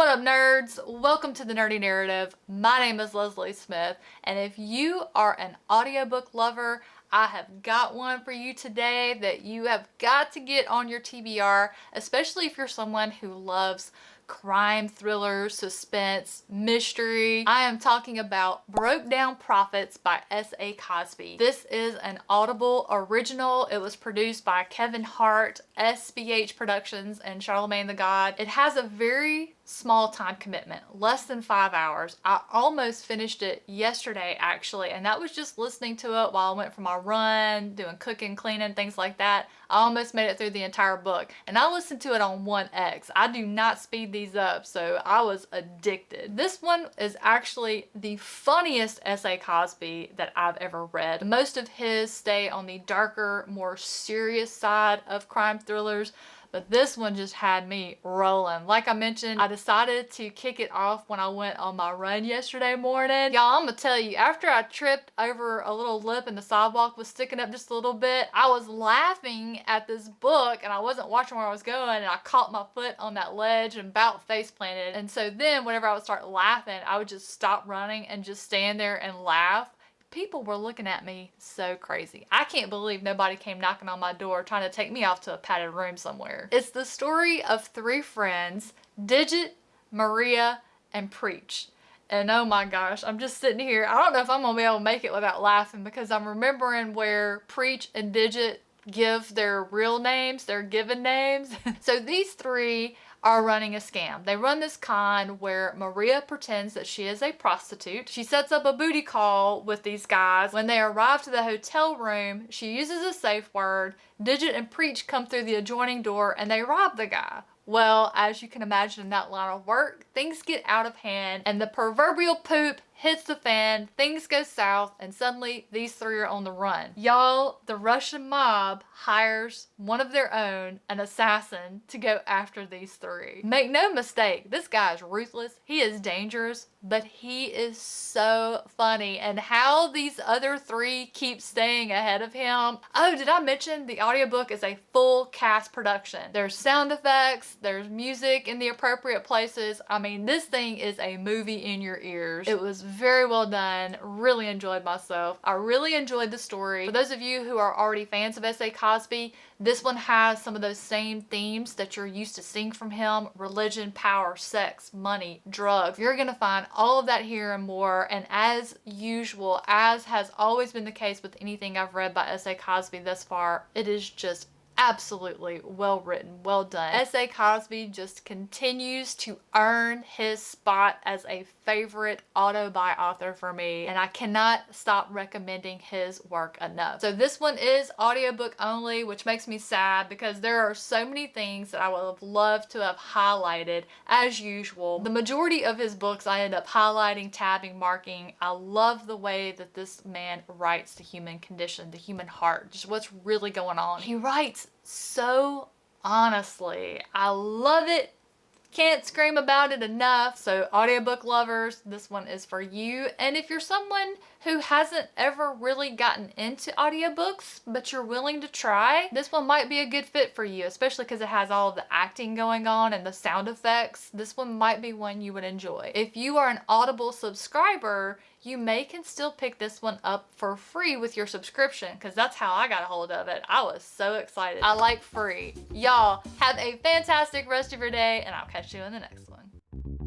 What up, nerds? Welcome to the Nerdy Narrative. My name is Leslie Smith, and if you are an audiobook lover, I have got one for you today that you have got to get on your TBR, especially if you're someone who loves crime, thriller, suspense, mystery. I am talking about Brokedown Prophets by S.A. Cosby. This is an Audible original. It was produced by Kevin Hart, SBH Productions, and Charlemagne the God. It has a very small time commitment, less than 5 hours. I almost finished it yesterday actually, and that was just listening to it while I went for my run, doing cooking, cleaning, things like that. I almost made it through the entire book, and I listened to it on 1x. I do not speed these up, so I was addicted. This one is actually the funniest S.A. Cosby that I've ever read. Most of his stay on the darker, more serious side of crime thrillers, but this one just had me rolling. Like I mentioned, I decided to kick it off when I went on my run yesterday morning. Y'all, I'm gonna tell you, after I tripped over a little lip and the sidewalk was sticking up just a little bit, I was laughing at this book and I wasn't watching where I was going, and I caught my foot on that ledge and about face planted. And so then whenever I would start laughing, I would just stop running and just stand there and laugh. People were looking at me so crazy. I can't believe nobody came knocking on my door trying to take me off to a padded room somewhere. It's the story of three friends, Digit, Maria, and Preach. And oh my gosh, I'm just sitting here. I don't know if I'm gonna be able to make it without laughing, because I'm remembering where Preach and Digit give their real names, their given names. So these three are running a scam. They run this con where Maria pretends that she is a prostitute. She sets up a booty call with these guys. When they arrive to the hotel room, she uses a safe word. Digit and Preach come through the adjoining door and they rob the guy. Well, as you can imagine in that line of work, things get out of hand and the proverbial poop hits the fan, things go south, and suddenly these three are on the run. Y'all, the Russian mob hires one of their own, an assassin, to go after these three. Make no mistake, this guy is ruthless, he is dangerous, but he is so funny, and how these other three keep staying ahead of him. Oh, did I mention the audiobook is a full cast production? There's sound effects, there's music in the appropriate places. I mean, this thing is a movie in your ears. It was very well done. Really enjoyed myself. I really enjoyed the story. For those of you who are already fans of S.A. Cosby, this one has some of those same themes that you're used to seeing from him: religion, power, sex, money, drugs. You're gonna find all of that here and more, and as usual, as has always been the case with anything I've read by S.A. Cosby thus far, it is just absolutely well written, well done. S.A. Cosby just continues to earn his spot as a favorite auto-buy author for me, and I cannot stop recommending his work enough. So this one is audiobook only, which makes me sad because there are so many things that I would have loved to have highlighted. As usual, the majority of his books I end up highlighting, tabbing, marking. I love the way that this man writes the human condition, the human heart, just what's really going on. He writes so honestly. I love it. Can't scream about it enough. So audiobook lovers, this one is for you. And if you're someone who hasn't ever really gotten into audiobooks, but you're willing to try, this one might be a good fit for you, especially because it has all of the acting going on and the sound effects. This one might be one you would enjoy. If you are an Audible subscriber, you can still pick this one up for free with your subscription, because that's how I got a hold of it. I was so excited. I like free. Y'all have a fantastic rest of your day, and I'll catch you in the next one.